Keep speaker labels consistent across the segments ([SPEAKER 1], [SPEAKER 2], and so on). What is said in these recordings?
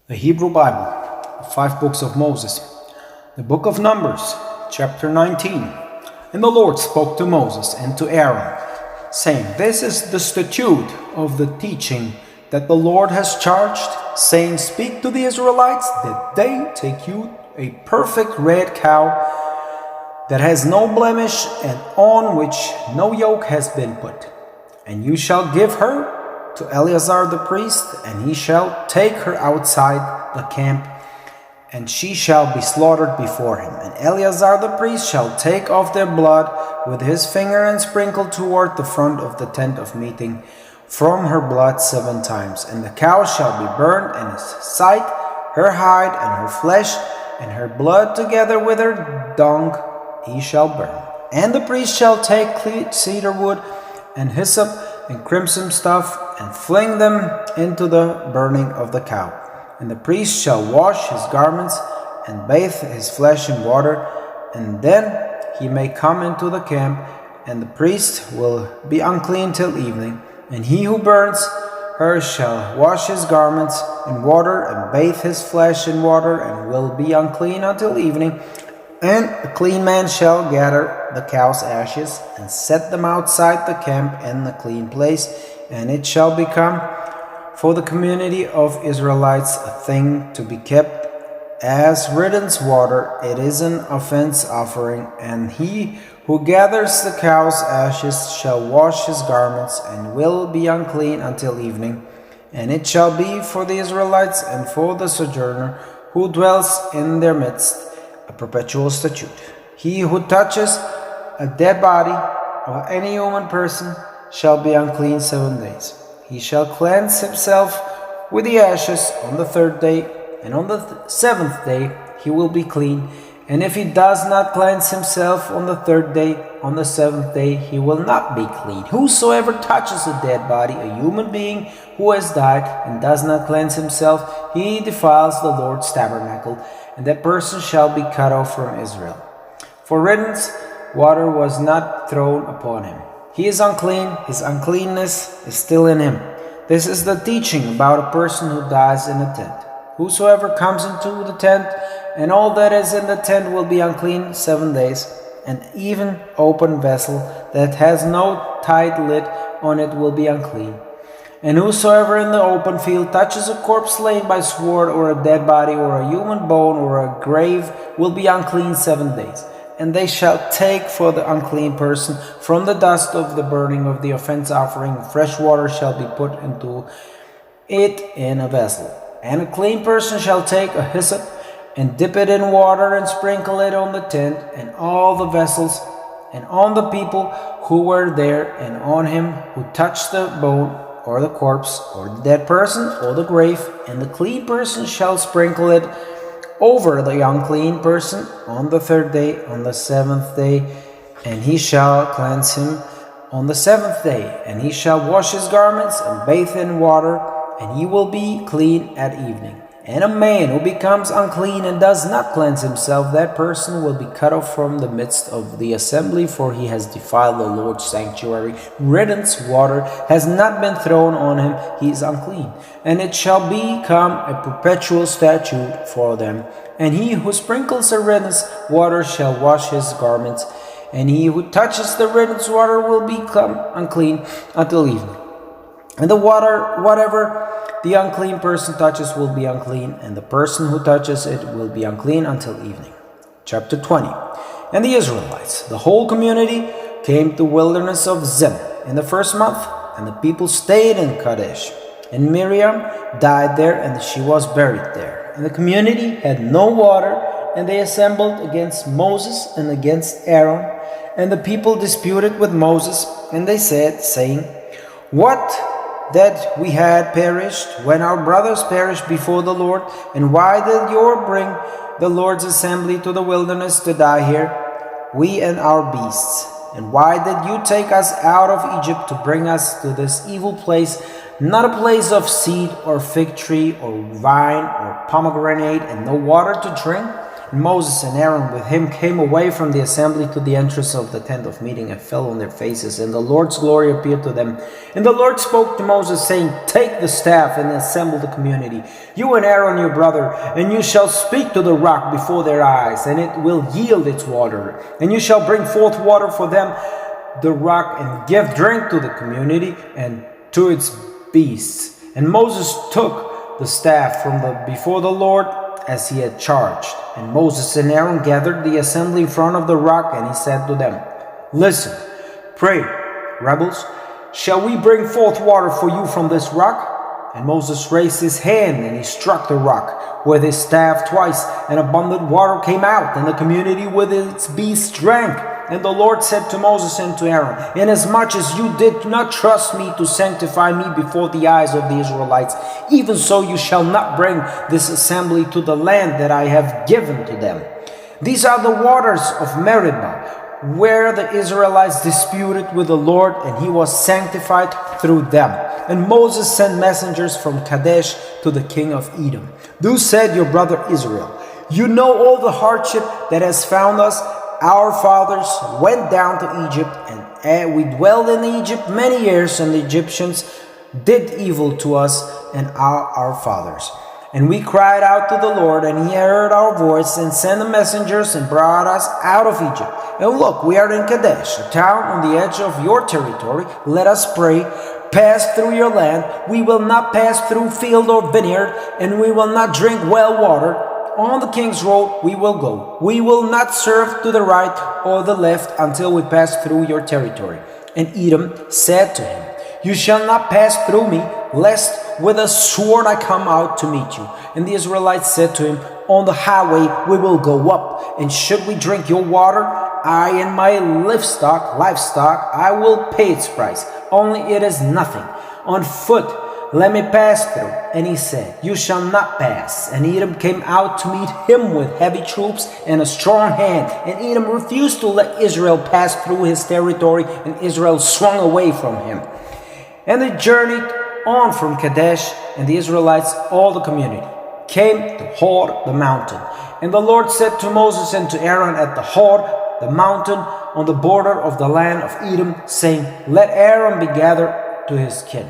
[SPEAKER 1] The Hebrew Bible, the 5 books of Moses. The book of Numbers, chapter 19. And the Lord spoke to Moses and to Aaron, saying, This is the statute of the teaching that the Lord has charged, saying, Speak to the Israelites that they take you a perfect red cow that has no blemish and on which no yoke has been put. And you shall give her to Eleazar the priest, and he shall take her outside the camp, and she shall be slaughtered before him. And Eleazar the priest shall take of their blood with his finger and sprinkle toward the front of the tent of meeting from her blood 7 times. And the cow shall be burned in his sight, her hide and her flesh, and her blood together with her dung he shall burn. And the priest shall take cedar wood and hyssop and crimson stuff, and fling them into the burning of the cow. And the priest shall wash his garments, and bathe his flesh in water, and then he may come into the camp, and the priest will be unclean till evening. And he who burns her shall wash his garments in water, and bathe his flesh in water, and will be unclean until evening. And a clean man shall gather the cow's ashes, and set them outside the camp in the clean place, and it shall become for the community of Israelites a thing to be kept as riddance water. It is an offense offering, and he who gathers the cow's ashes shall wash his garments, and will be unclean until evening. And it shall be for the Israelites and for the sojourner who dwells in their midst a perpetual statute. He who touches a dead body of any human person shall be unclean 7 days. He shall cleanse himself with the ashes on the 3rd day, and on the 7th day he will be clean. And if he does not cleanse himself on the 3rd day, on the 7th day he will not be clean. Whosoever touches a dead body, a human being who has died, and does not cleanse himself, he defiles the Lord's tabernacle, and that person shall be cut off from Israel. For riddance water was not thrown upon him. He is unclean, his uncleanness is still in him. This is the teaching about a person who dies in a tent. Whosoever comes into the tent, and all that is in the tent will be unclean 7 days. An even open vessel that has no tight lid on it will be unclean. And whosoever in the open field touches a corpse slain by sword, or a dead body, or a human bone, or a grave, will be unclean 7 days. And they shall take for the unclean person from the dust of the burning of the offense offering fresh water shall be put into it in a vessel. And a clean person shall take a hyssop, and dip it in water, and sprinkle it on the tent, and all the vessels, and on the people who were there, and on him who touched the bone, or the corpse, or the dead person, or the grave. And the clean person shall sprinkle it over the unclean person on the 3rd day, on the 7th day, and he shall cleanse him on the 7th day. And he shall wash his garments, and bathe in water, and he will be clean at evening. And a man who becomes unclean and does not cleanse himself, that person will be cut off from the midst of the assembly, for he has defiled the Lord's sanctuary. Riddance water has not been thrown on him, he is unclean. And it shall become a perpetual statute for them. And he who sprinkles the riddance water shall wash his garments, and he who touches the riddance water will become unclean until evening. And the water, whatever the unclean person touches, will be unclean, and the person who touches it will be unclean until evening. Chapter 20. And the Israelites, the whole community, came to the wilderness of Zin in the 1st month, and the people stayed in Kadesh. And Miriam died there, and she was buried there. And the community had no water, and they assembled against Moses and against Aaron. And the people disputed with Moses, and they said, saying, What that we had perished when our brothers perished before the Lord? And why did you bring the Lord's assembly to the wilderness to die here, we and our beasts? And why did you take us out of Egypt to bring us to this evil place, not a place of seed or fig tree or vine or pomegranate, and no water to drink? And Moses and Aaron with him came away from the assembly to the entrance of the tent of meeting and fell on their faces, and the Lord's glory appeared to them. And the Lord spoke to Moses, saying, Take the staff and assemble the community, you and Aaron your brother, and you shall speak to the rock before their eyes, and it will yield its water. And you shall bring forth water for them, the rock, and give drink to the community and to its beasts. And Moses took the staff from before the Lord as he had charged. And Moses and Aaron gathered the assembly in front of the rock, and he said to them, Listen, pray, rebels, shall we bring forth water for you from this rock? And Moses raised his hand, and he struck the rock with his staff twice, and abundant water came out, and the community with its beasts drank. And the Lord said to Moses and to Aaron, Inasmuch as you did not trust me to sanctify me before the eyes of the Israelites, even so you shall not bring this assembly to the land that I have given to them. These are the waters of Meribah, where the Israelites disputed with the Lord, and he was sanctified through them. And Moses sent messengers from Kadesh to the king of Edom. Thus said your brother Israel, You know all the hardship that has found us. Our fathers went down to Egypt, and we dwelled in Egypt many years, and the Egyptians did evil to us and our fathers. And we cried out to the Lord, and he heard our voice, and sent the messengers, and brought us out of Egypt. And look, we are in Kadesh, a town on the edge of your territory. Let us pray, pass through your land. We will not pass through field or vineyard, and we will not drink well water. On the king's road we will go. We will not serve to the right or the left until we pass through your territory. And Edom said to him, You shall not pass through me, lest with a sword I come out to meet you. And the Israelites said to him, On the highway we will go up, and should we drink your water, I and my livestock, I will pay its price. Only it is nothing. On foot let me pass through. And he said, You shall not pass. And Edom came out to meet him with heavy troops and a strong hand. And Edom refused to let Israel pass through his territory, and Israel swung away from him. And they journeyed on from Kadesh, and the Israelites, all the community, came to Hor the mountain. And the Lord said to Moses and to Aaron at the Hor, the mountain on the border of the land of Edom, saying, Let Aaron be gathered to his kin.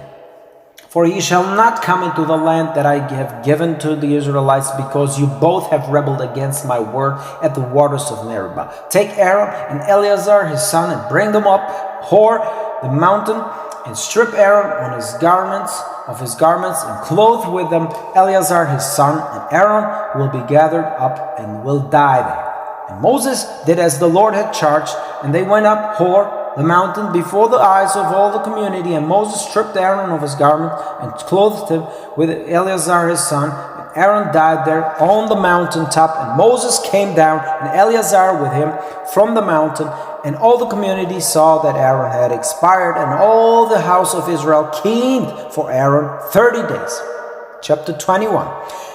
[SPEAKER 1] For ye shall not come into the land that I have given to the Israelites, because you both have rebelled against my word at the waters of Meribah. Take Aaron and Eleazar his son, and bring them up Hor the mountain, and strip Aaron on his garments, and clothe with them Eleazar his son, and Aaron will be gathered up and will die there. And Moses did as the Lord had charged, and they went up Hor the mountain before the eyes of all the community. And Moses stripped Aaron of his garment and clothed him with Eleazar his son. And Aaron died there on the mountain top. And Moses came down, and Eleazar with him from the mountain. And all the community saw that Aaron had expired, and all the house of Israel keened for Aaron 30 days. Chapter 21.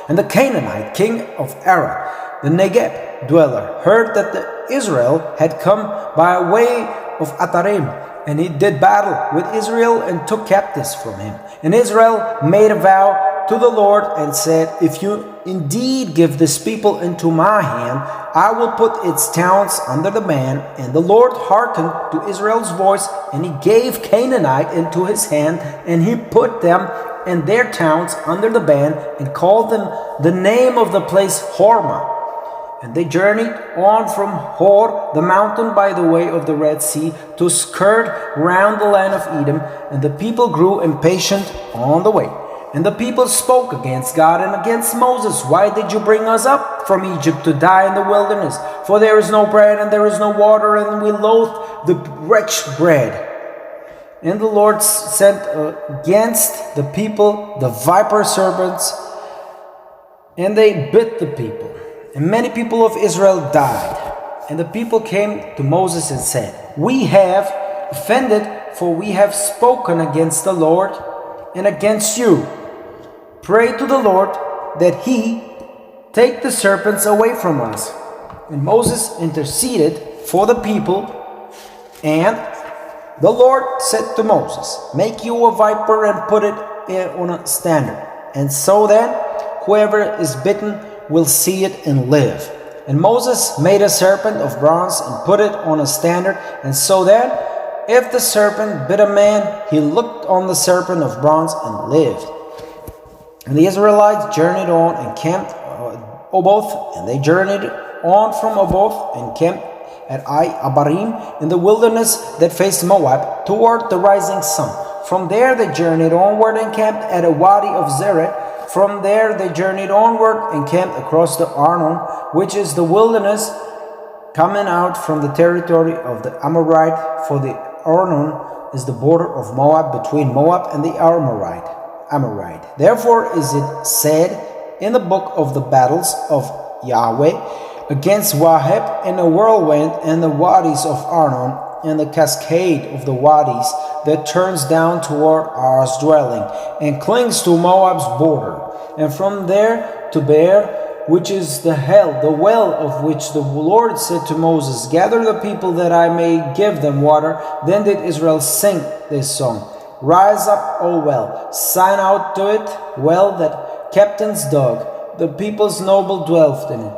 [SPEAKER 1] And the Canaanite king of Arad, the Negeb dweller, heard that Israel had come by way of Atarim, and he did battle with Israel and took captives from him. And Israel made a vow to the Lord and said, If you indeed give this people into my hand, I will put its towns under the ban. And the Lord hearkened to Israel's voice, and he gave Canaanite into his hand, and he put them and their towns under the ban, and called them the name of the place Hormah. And they journeyed on from Hor the mountain by the way of the Red Sea to skirt round the land of Edom, and the people grew impatient on the way. And the people spoke against God and against Moses, Why did you bring us up from Egypt to die in the wilderness? For there is no bread and there is no water, and we loathe the wretched bread. And the Lord sent against the people the viper serpents, and they bit the people. And many people of Israel died. And the people came to Moses and said, We have offended, for we have spoken against the Lord and against you. Pray to the Lord that he take the serpents away from us. And Moses interceded for the people, and the Lord said to Moses, Make you a viper and put it on a standard. And so then whoever is bitten will see it and live. And Moses made a serpent of bronze and put it on a standard, and so that if the serpent bit a man, he looked on the serpent of bronze and lived. And the Israelites journeyed on and camped Oboth, and they journeyed on from Oboth and camped at Abarim in the wilderness that faced Moab toward the rising sun. From there they journeyed onward and camped at a wadi of Zereth. From there they journeyed onward and camped across the Arnon, which is the wilderness coming out from the territory of the Amorite, for the Arnon is the border of Moab between Moab and the Amorite. Therefore is it said in the book of the battles of Yahweh against Waheb in a whirlwind and the wadis of Arnon and the cascade of the wadis that turns down toward Ar's dwelling and clings to Moab's border, and from there to Beer, which is the well of which the Lord said to Moses, gather the people that I may give them water. Then did Israel sing this song. Rise up, O well, sign out to it, well that captains dug, the people's noble dwelt in it,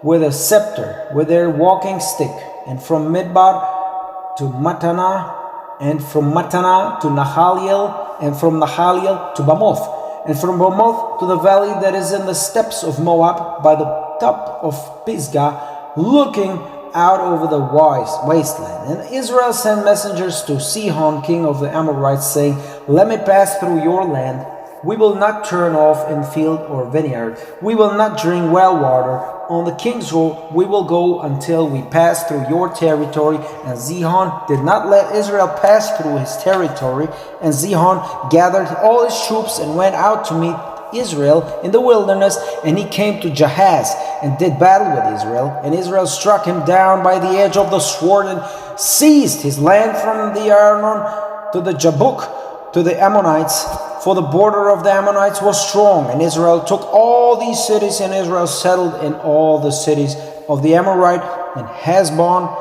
[SPEAKER 1] with a scepter, with their walking stick, and from Midbar to Matana, and from Matana to Nahaliel, and from Nahaliel to Bamoth, and from Bamoth to the valley that is in the steppes of Moab, by the top of Pisgah, looking out over the wasteland. And Israel sent messengers to Sihon, king of the Amorites, saying, let me pass through your land. We will not turn off in field or vineyard. We will not drink well water. On the king's road we will go until we pass through your territory. And Sihon did not let Israel pass through his territory. And Sihon gathered all his troops and went out to meet Israel in the wilderness. And he came to Jahaz and did battle with Israel. And Israel struck him down by the edge of the sword and seized his land from the Arnon to the Jabbok to the Ammonites. For the border of the Ammonites was strong, and Israel took all these cities, and Israel settled in all the cities of the Amorite, and Heshbon,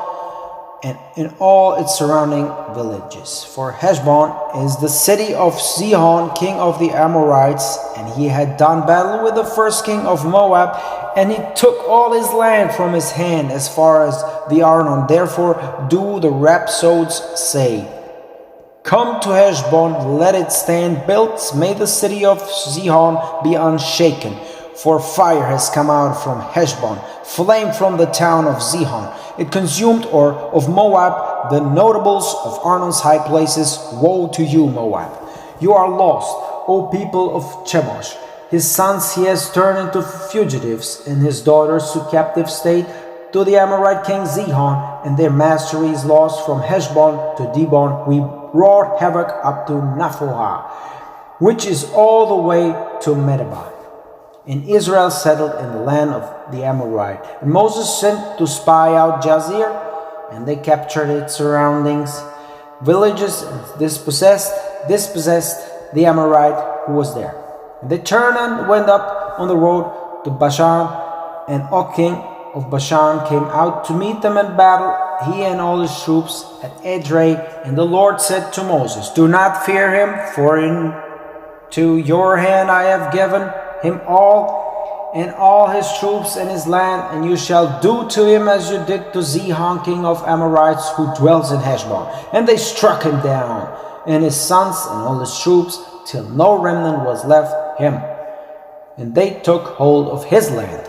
[SPEAKER 1] and in all its surrounding villages. For Heshbon is the city of Sihon, king of the Amorites, and he had done battle with the first king of Moab, and he took all his land from his hand as far as the Arnon. Therefore do the rhapsodes say, come to Heshbon, let it stand built, may the city of Sihon be unshaken. For fire has come out from Heshbon, flame from the town of Sihon. It consumed, or of Moab, the notables of Arnon's high places. Woe to you, Moab! You are lost, O people of Chemosh. His sons he has turned into fugitives, and his daughters to captive state, to the Amorite king Sihon, and their mastery is lost from Heshbon to Dibon. We wrought havoc up to Naphoha, which is all the way to Medeba. And Israel settled in the land of the Amorite. And Moses sent to spy out Jazer, and they captured its surroundings, villages, and dispossessed the Amorite who was there. And they turned and went up on the road to Bashan, and Og king of Bashan came out to meet them in battle, he and all his troops at Edrei. And the Lord said to Moses, do not fear him, for into your hand I have given him all, and all his troops and his land, and you shall do to him as you did to Sihon, king of Amorites, who dwells in Heshbon. And they struck him down, and his sons and all his troops, till no remnant was left him. And they took hold of his land.